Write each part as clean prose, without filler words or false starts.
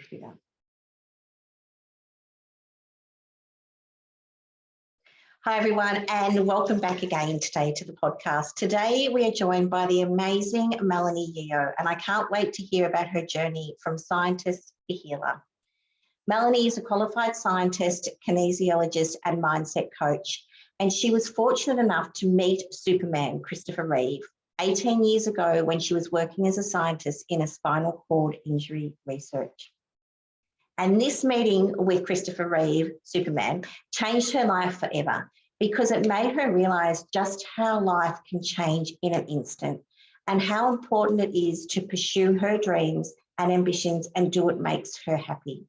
computer. Hi everyone, and welcome back again today to the podcast. Today we are joined by the amazing Melanie Yeoh, and I can't wait to hear about her journey from scientist to healer. Melanie is a qualified scientist, kinesiologist and mindset coach, and she was fortunate enough to meet Superman, Christopher Reeve, 18 years ago when she was working as a scientist in a spinal cord injury research. And this meeting with Christopher Reeve, Superman, changed her life forever because it made her realise just how life can change in an instant and how important it is to pursue her dreams and ambitions and do what makes her happy.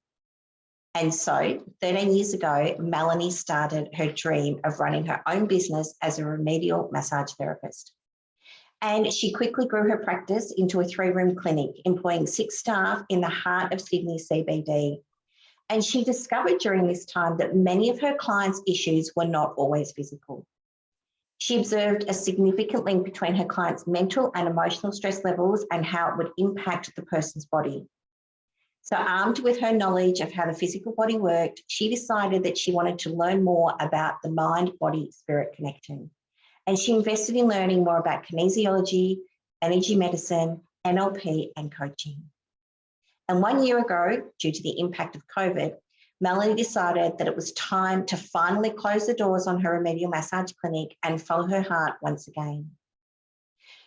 And so 13 years ago, Melanie started her dream of running her own business as a remedial massage therapist. And she quickly grew her practice into a 3-room clinic, employing 6 staff in the heart of Sydney CBD. And she discovered during this time that many of her clients' issues were not always physical. She observed a significant link between her clients' mental and emotional stress levels and how it would impact the person's body. So armed with her knowledge of how the physical body worked, she decided that she wanted to learn more about the mind-body-spirit connection. And she invested in learning more about kinesiology, energy medicine, NLP, and coaching. And 1 year ago, due to the impact of COVID, Melanie decided that it was time to finally close the doors on her remedial massage clinic and follow her heart once again.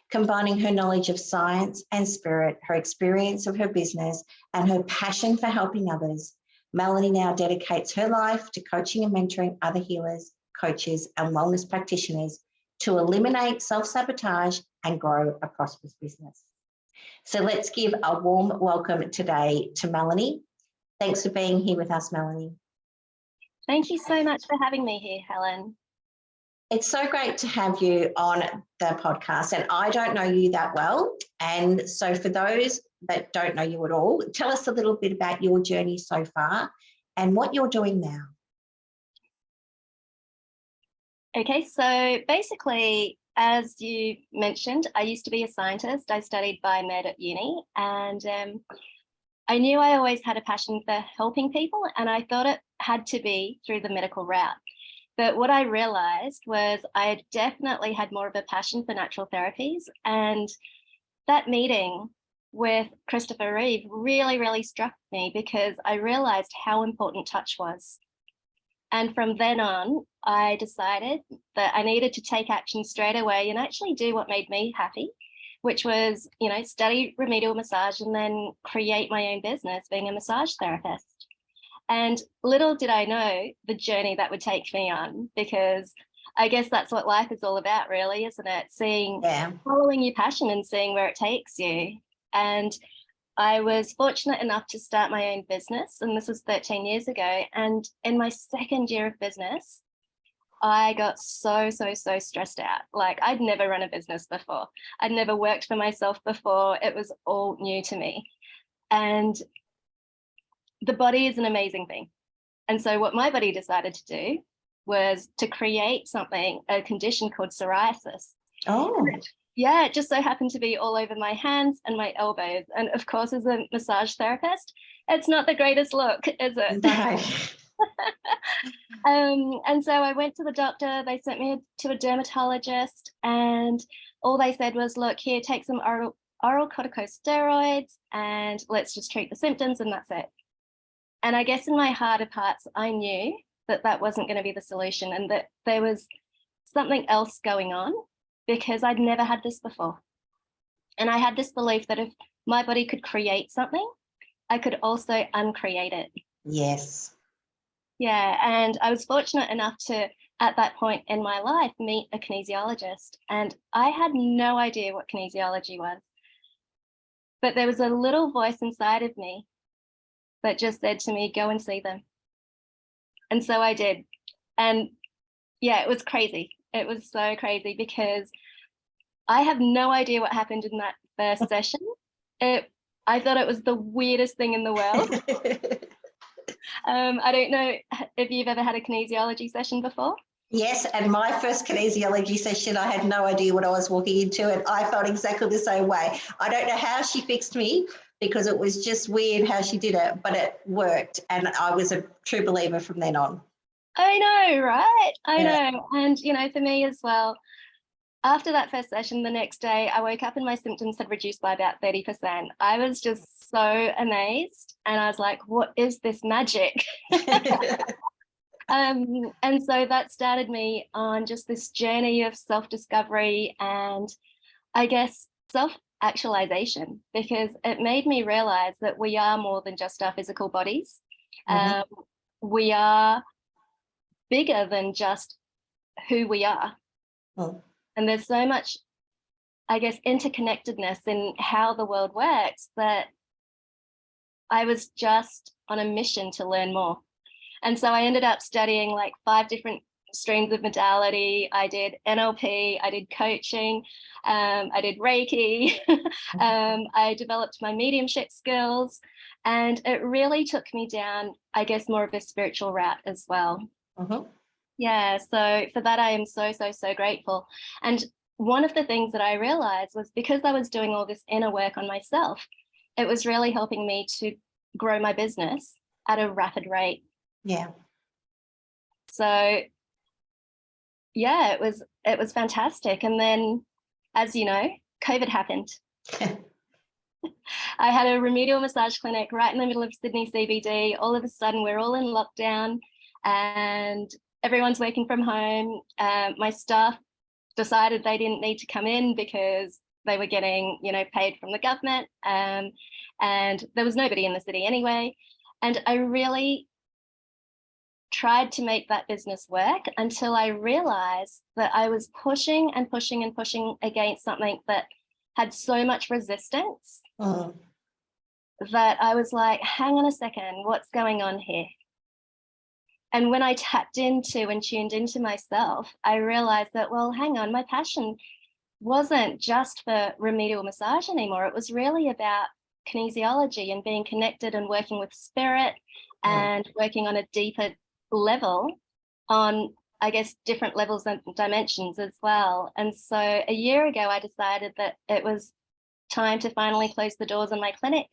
Combining her knowledge of science and spirit, her experience of her business, and her passion for helping others, Melanie now dedicates her life to coaching and mentoring other healers, coaches, and wellness practitioners to eliminate self-sabotage and grow a prosperous business. So let's give a warm welcome today to Melanie. Thanks for being here with us, Melanie. Thank you so much for having me here, Helen. It's so great to have you on the podcast, and I don't know you that well. And so for those that don't know you at all, tell us a little bit about your journey so far and what you're doing now. Okay, so basically, as you mentioned, I used to be a scientist. I studied biomed at uni, and I knew I always had a passion for helping people, and I thought it had to be through the medical route. But what I realized was I definitely had more of a passion for natural therapies, and that meeting with Christopher Reeve really struck me because I realized how important touch was. And from then on, I decided that I needed to take action straight away and actually do what made me happy, which was, study remedial massage and then create my own business being a massage therapist. And little did I know the journey that would take me on, because I guess that's what life is all about, really, isn't it? Following your passion and seeing where it takes you. And I was fortunate enough to start my own business, and this was 13 years ago. And in my 2nd year of business, I got so stressed out. Like, I'd never run a business before. I'd never worked for myself before. It was all new to me. And the body is an amazing thing. And so what my body decided to do was to create a condition called psoriasis. Oh. Yeah, it just so happened to be all over my hands and my elbows. And of course, as a massage therapist, it's not the greatest look, is it? No. And so I went to the doctor. They sent me to a dermatologist, and all they said was, look, here, take some oral corticosteroids and let's just treat the symptoms, and that's it. And I guess in my heart of hearts, I knew that that wasn't going to be the solution and that there was something else going on, because I'd never had this before. And I had this belief that if my body could create something, I could also uncreate it. Yes. Yeah, and I was fortunate enough to, at that point in my life, meet a kinesiologist. And I had no idea what kinesiology was. But there was a little voice inside of me that just said to me, go and see them. And so I did. And yeah, it was crazy. It was so crazy because I have no idea what happened in that first session. I thought it was the weirdest thing in the world. I don't know if you've ever had a kinesiology session before. Yes, and my first kinesiology session, I had no idea what I was walking into, and I felt exactly the same way. I don't know how she fixed me, because it was just weird how she did it, but it worked. And I was a true believer from then on. I know, right? I Yeah. know. And, you know, for me as well, after that first session, the next day, I woke up and my symptoms had reduced by about 30%. I was just so amazed. And I was like, what is this magic? And so that started me on just this journey of self-discovery and I guess self-actualization, because it made me realize that we are more than just our physical bodies. We are bigger than just who we are. And there's so much, I guess, interconnectedness in how the world works that I was just on a mission to learn more. And so I ended up studying like 5 different streams of modality. I did NLP, I did coaching, I did Reiki, I developed my mediumship skills, and it really took me down, I guess, more of a spiritual route as well. Yeah, so for that, I am so, so, so grateful. And one of the things that I realized was because I was doing all this inner work on myself, it was really helping me to grow my business at a rapid rate. Yeah. So yeah, it was fantastic. And then, as you know, COVID happened. I had a remedial massage clinic right in the middle of Sydney CBD. All of a sudden, we're all in lockdown and everyone's working from home. My staff decided they didn't need to come in because they were getting, you know, paid from the government, and there was nobody in the city anyway. And I really tried to make that business work until I realized that I was pushing and pushing and pushing against something that had so much resistance that I was like, hang on a second, what's going on here? And when I tapped into and tuned into myself, I realized that, well, hang on, my passion wasn't just for remedial massage anymore. It was really about kinesiology and being connected and working with spirit and working on a deeper level on, I guess, different levels and dimensions as well. And so a year ago, I decided that it was time to finally close the doors on my clinic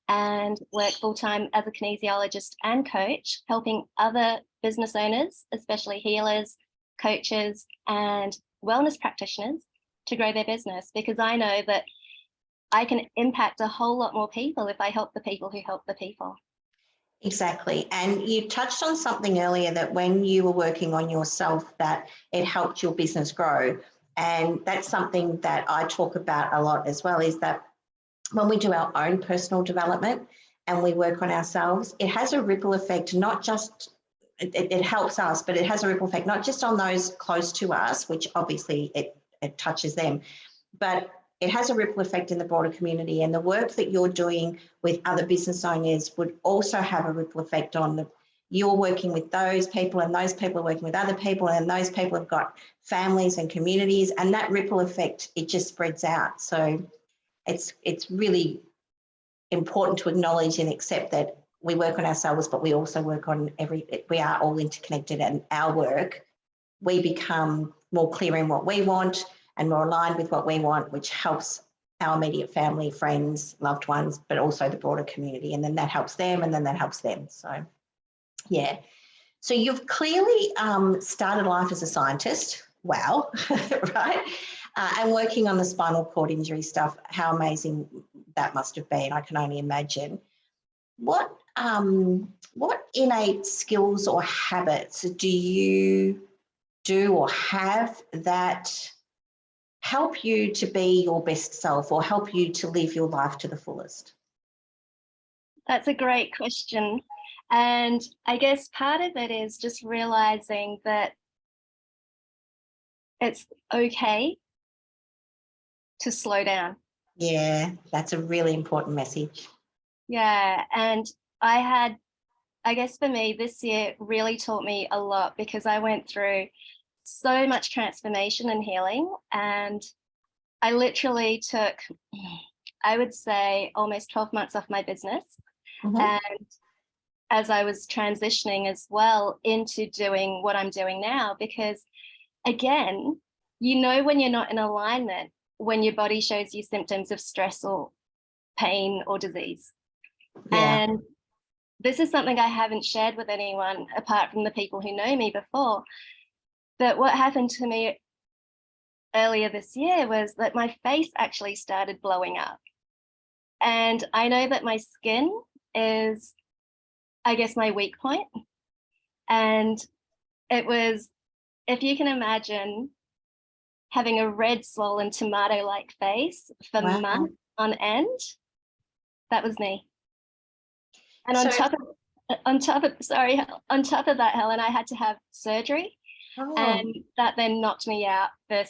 and work full-time as a kinesiologist and coach, helping other business owners, especially healers, coaches, and wellness practitioners to grow their business, because I know that I can impact a whole lot more people if I help the people who help the people. Exactly. And you touched on something earlier, that when you were working on yourself, that it helped your business grow. And that's something that I talk about a lot as well, is that when we do our own personal development and we work on ourselves, it has a ripple effect, not just, it helps us, but it has a ripple effect, not just on those close to us, which obviously it touches them, but it has a ripple effect in the broader community. And the work that you're doing with other business owners would also have a ripple effect on you're working with those people, and those people are working with other people, and those people have got families and communities, and that ripple effect, it just spreads out. So it's really important to acknowledge and accept that we work on ourselves, but we also work on we are all interconnected, and our work, we become more clear in what we want and more aligned with what we want, which helps our immediate family, friends, loved ones, but also the broader community. And then that helps them, and then that helps them. So, yeah. So you've clearly started life as a scientist. Wow, right? And working on the spinal cord injury stuff, how amazing that must have been. I can only imagine. What innate skills or habits do you do or have that help you to be your best self, or help you to live your life to the fullest? That's a great question. And I guess part of it is just realizing that it's okay to slow down. Yeah, that's a really important message. Yeah, and I guess for me, this year really taught me a lot, because I went through so much transformation and healing, and I literally took, I would say, almost 12 months off my business. And as I was transitioning as well into doing what I'm doing now, because again, you know, when you're not in alignment, when your body shows you symptoms of stress or pain or disease. Yeah. And this is something I haven't shared with anyone apart from the people who know me before. But what happened to me earlier this year was that my face actually started blowing up. And I know that my skin is, I guess, my weak point. And it was, if you can imagine having a red, swollen, tomato-like face for Wow. months on end, that was me. And on So- top of that, Helen, I had to have surgery. Oh. And that then knocked me out for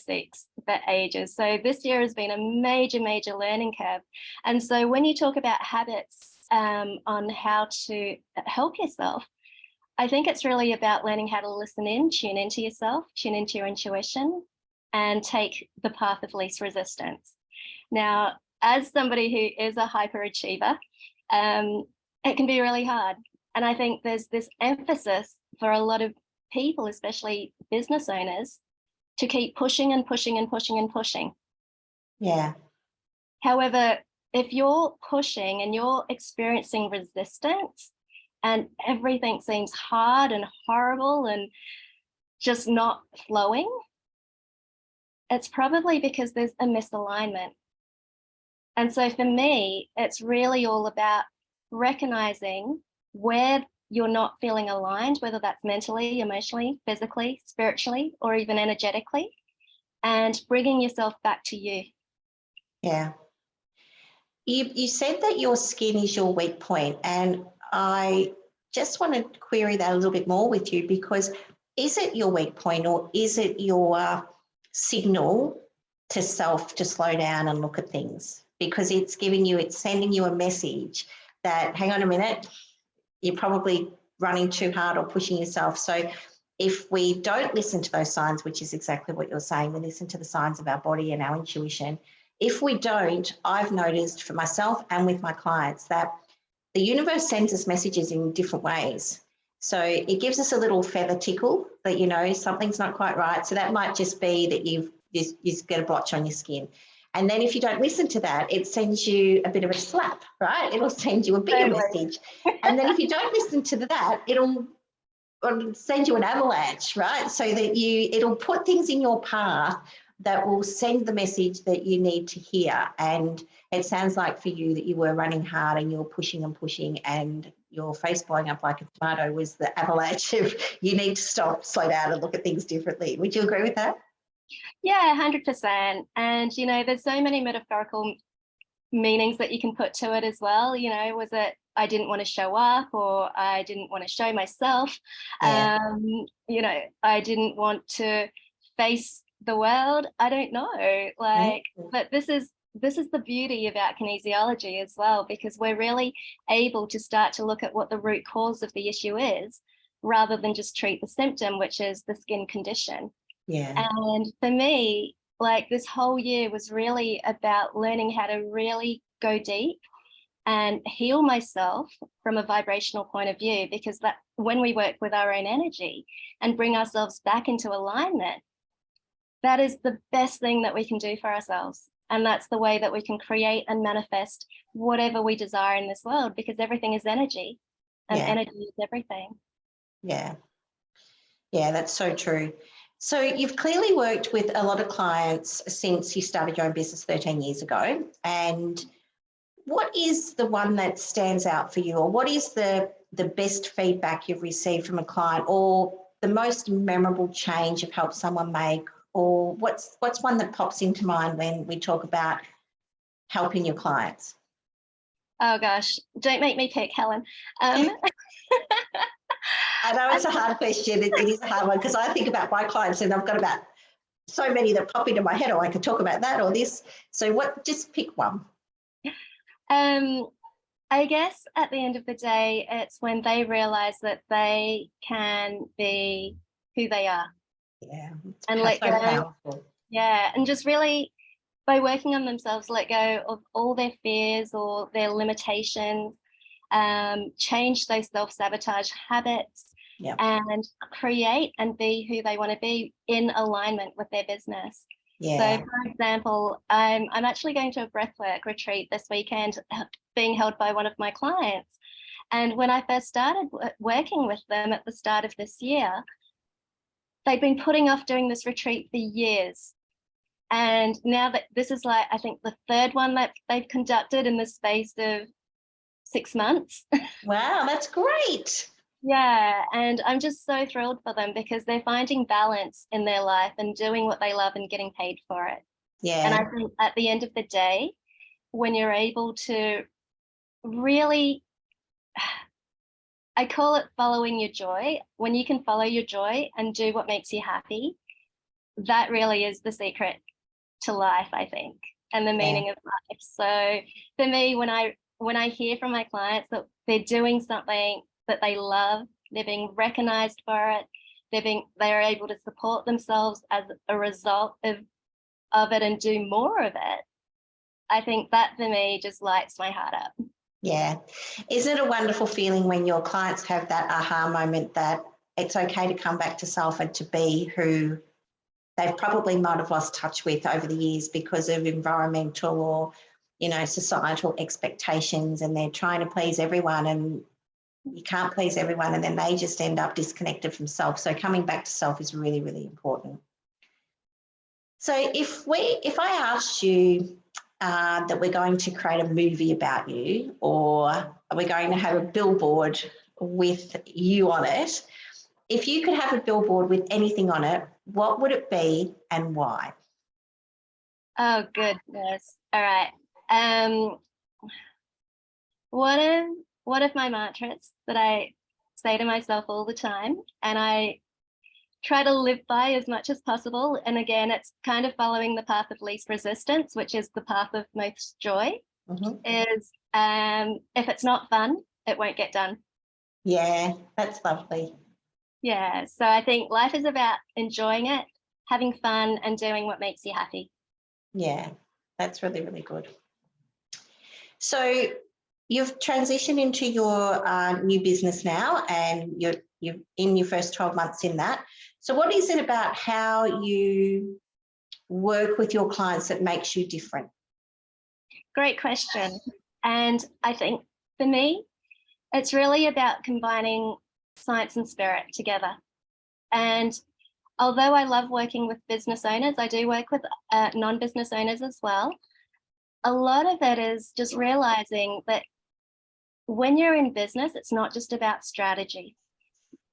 ages. So this year has been a major, major learning curve. And so when you talk about habits on how to help yourself, I think it's really about learning how to listen in, tune into yourself, tune into your intuition, and take the path of least resistance. Now, as somebody who is a hyperachiever, it can be really hard. And I think there's this emphasis for a lot of people, especially business owners, to keep pushing and pushing and pushing and pushing. Yeah. However, if you're pushing and you're experiencing resistance and everything seems hard and horrible and just not flowing, it's probably because there's a misalignment. And so for me, it's really all about recognizing where you're not feeling aligned, whether that's mentally, emotionally, physically, spiritually, or even energetically, and bringing yourself back to you. Yeah. You said that your skin is your weak point, and I just want to query that a little bit more with you, because is it your weak point, or is it your signal to self to slow down and look at things? Because it's sending you a message that, hang on a minute, you're probably running too hard or pushing yourself. So if we don't listen to those signs, which is exactly what you're saying, we listen to the signs of our body and our intuition. If we don't, I've noticed for myself and with my clients that the universe sends us messages in different ways. So it gives us a little feather tickle that, you know, something's not quite right. So that might just be that you've got a blotch on your skin. And then if you don't listen to that, it sends you a bit of a slap, right? It'll send you a bigger message. And then if you don't listen to that, it'll send you an avalanche, right? So that it'll put things in your path that will send the message that you need to hear. And it sounds like for you that you were running hard and you were pushing and pushing, and your face blowing up like a tomato was the avalanche of you need to stop, slow down and look at things differently. Would you agree with that? Yeah, 100%. And, you know, there's so many metaphorical meanings that you can put to it as well. You know, was it I didn't want to show up, or I didn't want to show myself? Yeah. You know, I didn't want to face the world. I don't know. But this is the beauty about kinesiology as well, because we're really able to start to look at what the root cause of the issue is, rather than just treat the symptom, which is the skin condition. Yeah. And for me, like, this whole year was really about learning how to really go deep and heal myself from a vibrational point of view, because that when we work with our own energy and bring ourselves back into alignment, that is the best thing that we can do for ourselves. And that's the way that we can create and manifest whatever we desire in this world, because everything is energy, and energy is everything. Yeah. Yeah, that's so true. So you've clearly worked with a lot of clients since you started your own business 13 years ago. And what is the one that stands out for you, or what is the best feedback you've received from a client, or the most memorable change you've helped someone make, or what's one that pops into mind when we talk about helping your clients? Oh gosh, don't make me pick, Helen. I know it's a hard question. It is a hard one, because I think about my clients and I've got about so many that pop into my head, or I could talk about that or this. So just pick one. I guess at the end of the day, it's when they realize that they can be who they are. Yeah. And let go. Powerful. Yeah. And just really, by working on themselves, let go of all their fears or their limitations, change those self-sabotage habits, and create and be who they want to be in alignment with their business. Yeah. So, for example, I'm actually going to a breathwork retreat this weekend, being held by one of my clients. And when I first started working with them at the start of this year, they'd been putting off doing this retreat for years. And now that this is like, I think the third one that they've conducted in the space of 6 months. Wow, that's great. Yeah, and I'm just so thrilled for them because they're finding balance in their life and doing what they love and getting paid for it. And Yeah. I think at the end of the day, when you're able to really, I call it following your joy, when you can follow your joy and do what makes you happy, that really is the secret to life, I think, and the meaning of life. So for me, when I hear from my clients that they're doing something that they love, they're being recognized for it, they're able to support themselves as a result of it and do more of it, I think that for me just lights my heart up. Yeah. Isn't it a wonderful feeling when your clients have that aha moment that it's okay to come back to self and to be who they've probably might have lost touch with over the years because of environmental or, societal expectations, and they're trying to please everyone, and you can't please everyone, and then they just end up disconnected from self. So coming back to self is really, really important. So if I asked you that we're going to create a movie about you, or we're going to have a billboard with you on it, if you could have a billboard with anything on it, what would it be and why? Oh, goodness. All right. One of my mantras that I say to myself all the time, and I try to live by as much as possible, and again, it's kind of following the path of least resistance, which is the path of most joy, is if it's not fun, it won't get done. Yeah, that's lovely. Yeah, so I think life is about enjoying it, having fun, and doing what makes you happy. Yeah, that's really, really good. So you've transitioned into your new business now, and you're in your first 12 months in that. So what is it about how you work with your clients that makes you different? Great question. And I think for me, it's really about combining science and spirit together. And although I love working with business owners, I do work with non-business owners as well. A lot of it is just realizing that when you're in business, it's not just about strategy.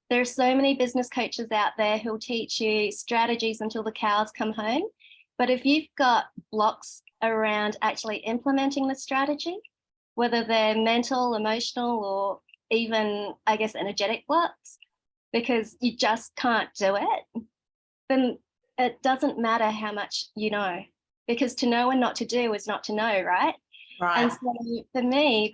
There's so many business coaches out there who'll teach you strategies until the cows come home. But if you've got blocks around actually implementing the strategy, whether they're mental, emotional, or even, I guess, energetic blocks, because you just can't do it, then it doesn't matter how much you know, because to know and not to do is not to know, right? Right. And so for me,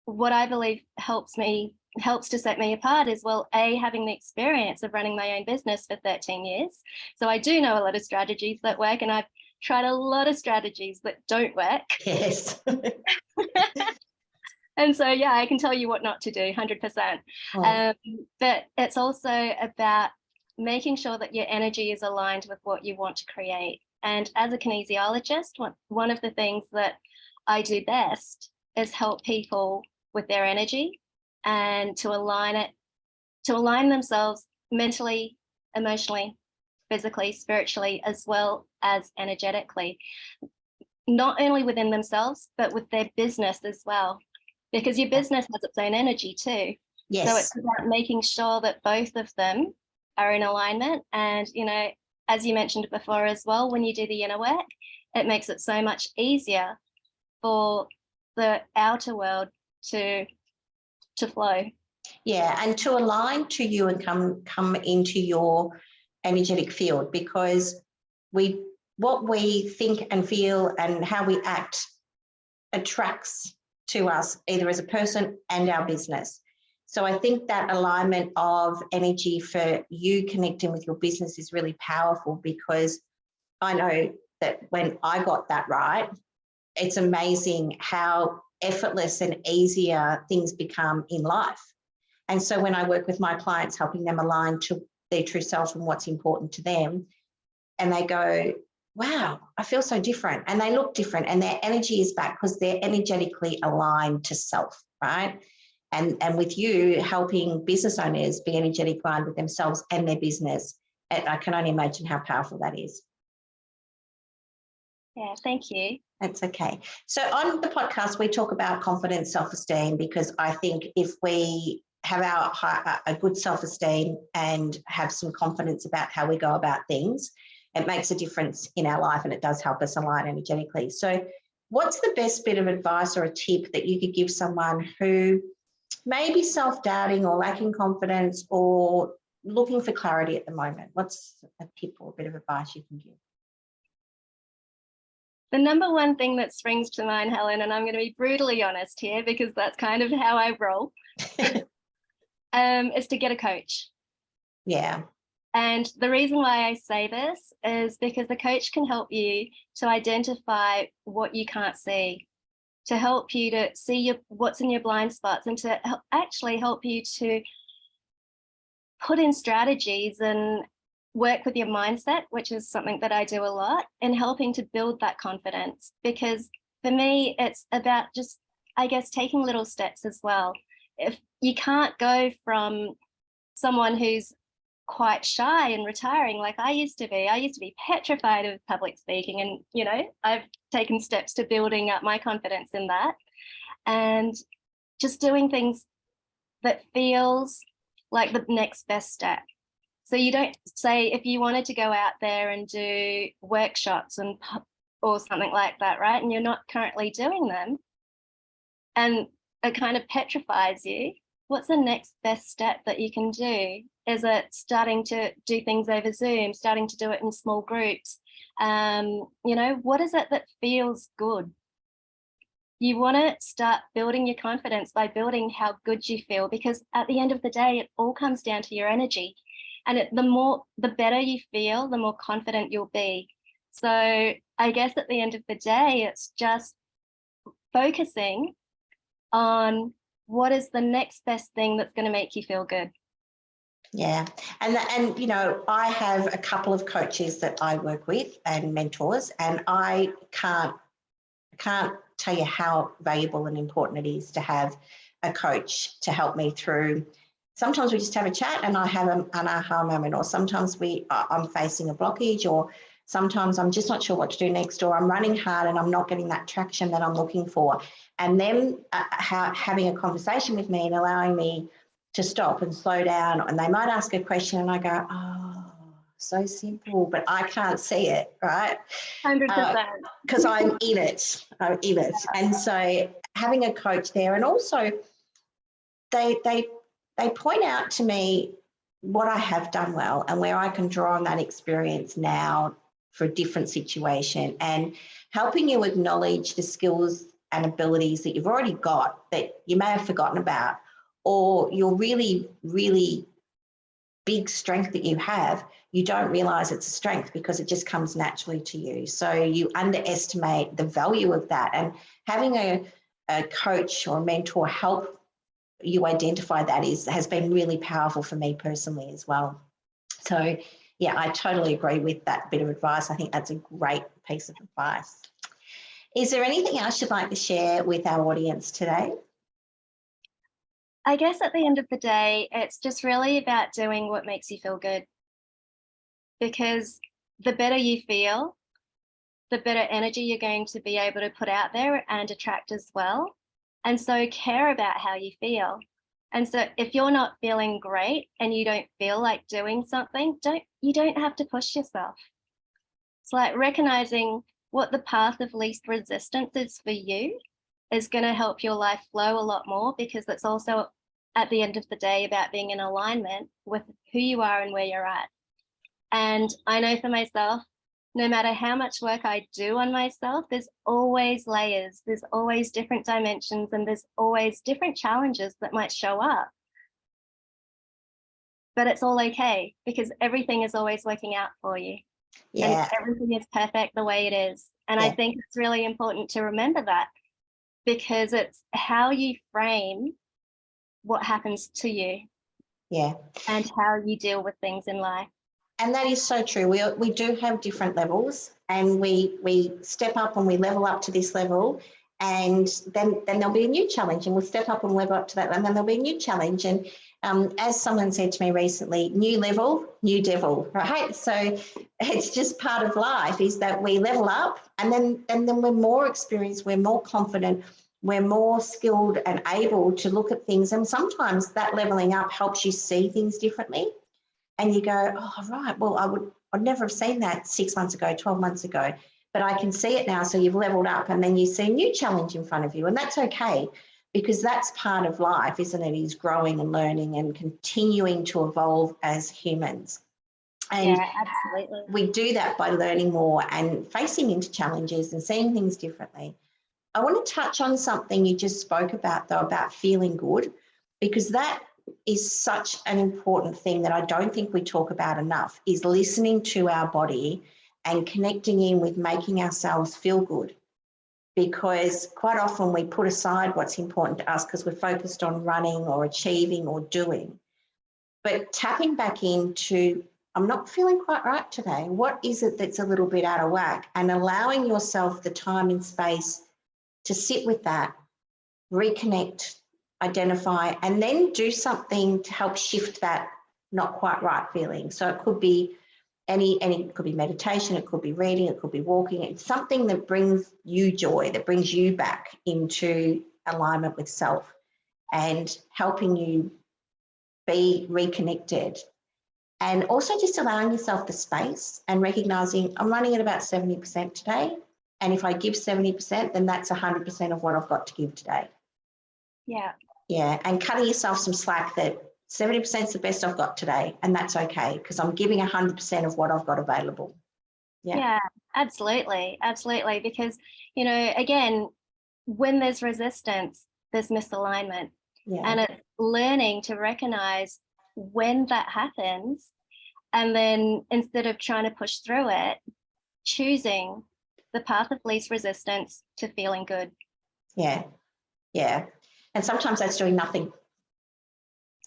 what I believe helps to set me apart is, well, having the experience of running my own business for 13 years. So I do know a lot of strategies that work, and I've tried a lot of strategies that don't work. Yes. And so, yeah, I can tell you what not to do, 100%. But it's also about making sure that your energy is aligned with what you want to create. And as a kinesiologist, one of the things that I do best is help people with their energy and to align themselves mentally, emotionally, physically, spiritually, as well as energetically, not only within themselves, but with their business as well, because your business has its own energy too. Yes. So it's about making sure that both of them are in alignment. And, as you mentioned before as well, when you do the inner work, it makes it so much easier for the outer world to flow. Yeah, and to align to you and come into your energetic field, because what we think and feel and how we act attracts to us, either as a person and our business. So I think that alignment of energy for you connecting with your business is really powerful, because I know that when I got that right, it's amazing how effortless and easier things become in life. And so when I work with my clients, helping them align to their true self and what's important to them, and they go, wow, I feel so different. And they look different and their energy is back because they're energetically aligned to self, right? And with you helping business owners be energetically aligned with themselves and their business, I can only imagine how powerful that is. Yeah, thank you. That's okay. So on the podcast, we talk about confidence, self-esteem, because I think if we have a good self-esteem and have some confidence about how we go about things, it makes a difference in our life and it does help us align energetically. So what's the best bit of advice or a tip that you could give someone who may be self-doubting or lacking confidence or looking for clarity at the moment? What's a tip or a bit of advice you can give? The number one thing that springs to mind, Helen, and I'm going to be brutally honest here because that's kind of how I roll, is to get a coach. Yeah. And the reason why I say this is because the coach can help you to identify what you can't see, to help you to see what's in your blind spots, and to actually help you to put in strategies and work with your mindset, which is something that I do a lot, in helping to build that confidence. Because for me, it's about just, I guess, taking little steps as well. If you can't go from someone who's quite shy and retiring like I used to be petrified of public speaking, and you know, I've taken steps to building up my confidence in that, and just doing things that feels like the next best step. So you don't say, if you wanted to go out there and do workshops or something like that, right, and you're not currently doing them and it kind of petrifies you, what's the next best step that you can do? Is it starting to do things over Zoom, starting to do it in small groups? You know, what is it that feels good? You want to start building your confidence by building how good you feel, because at the end of the day, it all comes down to your energy. And the better you feel, the more confident you'll be. So I guess at the end of the day, it's just focusing on what is the next best thing that's going to make you feel good. Yeah. And you know, I have a couple of coaches that I work with and mentors, and I can't tell you how valuable and important it is to have a coach to help me through. Sometimes we just have a chat and I have an aha moment, or sometimes I'm facing a blockage, or sometimes I'm just not sure what to do next, or I'm running hard and I'm not getting that traction that I'm looking for. And them having a conversation with me and allowing me to stop and slow down, and they might ask a question and I go, oh, so simple, but I can't see it, right? 100%. Because I'm in it. And so having a coach there, and also they point out to me what I have done well and where I can draw on that experience now for a different situation, and helping you acknowledge the skills and abilities that you've already got that you may have forgotten about, or your really, really big strength that you have, you don't realize it's a strength because it just comes naturally to you. So you underestimate the value of that. And having a coach or a mentor help you identify that has been really powerful for me personally as well. So yeah, I totally agree with that bit of advice. I think that's a great piece of advice. Is there anything else you'd like to share with our audience today? I guess at the end of the day, it's just really about doing what makes you feel good. Because the better you feel, the better energy you're going to be able to put out there and attract as well. And so care about how you feel. And so if you're not feeling great and you don't feel like doing something, you don't have to push yourself. It's like recognizing what the path of least resistance is for you is going to help your life flow a lot more, because it's also at the end of the day about being in alignment with who you are and where you're at. And I know for myself, no matter how much work I do on myself, there's always layers, there's always different dimensions, and there's always different challenges that might show up. But it's all okay, because everything is always working out for you. Yeah. And everything is perfect the way it is. And Yeah. I think it's really important to remember that, because it's how you frame what happens to you. Yeah. And how you deal with things in life. And that is so true. We do have different levels, and we step up and we level up to this level, and then there'll be a new challenge, and we'll step up and level up to that, and then there'll be a new challenge. And as someone said to me recently, new level, new devil, right? So it's just part of life, is that we level up, and then we're more experienced, we're more confident, we're more skilled and able to look at things. And sometimes that leveling up helps you see things differently. And you go, oh, right, well, I'd never have seen that 6 months ago, 12 months ago, but I can see it now. So you've leveled up, and then you see a new challenge in front of you. And that's okay, because that's part of life, isn't it? Is growing and learning and continuing to evolve as humans. And yeah, absolutely. we do that by learning more and facing into challenges and seeing things differently. I want to touch on something you just spoke about, though, about feeling good, because that is such an important thing that I don't think we talk about enough, is listening to our body and connecting in with making ourselves feel good. Because quite often we put aside what's important to us because we're focused on running or achieving or doing. But tapping back into, I'm not feeling quite right today. What is it that's a little bit out of whack? And allowing yourself the time and space to sit with that, reconnect, identify, and then do something to help shift that not quite right feeling. So it could be it could be meditation, it could be reading, it could be walking. It's something that brings you joy, that brings you back into alignment with self and helping you be reconnected. And also just allowing yourself the space and recognizing I'm running at about 70% today. And if I give 70%, then that's 100% of what I've got to give today. Yeah. Yeah, and cutting yourself some slack that 70% is the best I've got today, and that's okay, because I'm giving 100% of what I've got available. Yeah, absolutely. Absolutely. Because, you know, again, when there's resistance, there's misalignment. Yeah. And it's learning to recognize when that happens. And then instead of trying to push through it, choosing the path of least resistance to feeling good. Yeah. Yeah. And sometimes that's doing nothing.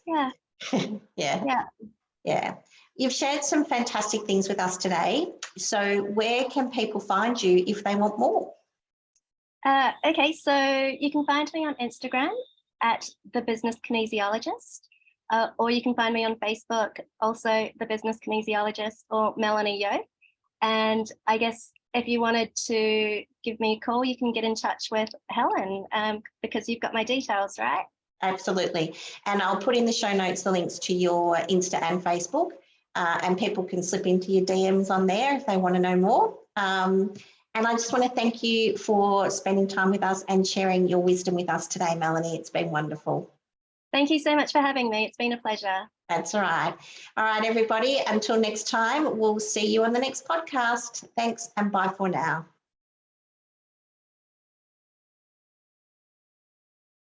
Yeah. Yeah. Yeah. Yeah. You've shared some fantastic things with us today. So where can people find you if they want more? Okay, so you can find me on Instagram at The Business Kinesiologist, or you can find me on Facebook, also The Business Kinesiologist, or Melanie Yeoh. And I guess if you wanted to give me a call, you can get in touch with Helen, because you've got my details, right? Absolutely. And I'll put in the show notes the links to your Insta and Facebook, and people can slip into your DMs on there if they want to know more. And I just want to thank you for spending time with us and sharing your wisdom with us today, Melanie. It's been wonderful. Thank you so much for having me. It's been a pleasure. That's all right. All right, everybody. Until next time, we'll see you on the next podcast. Thanks and bye for now.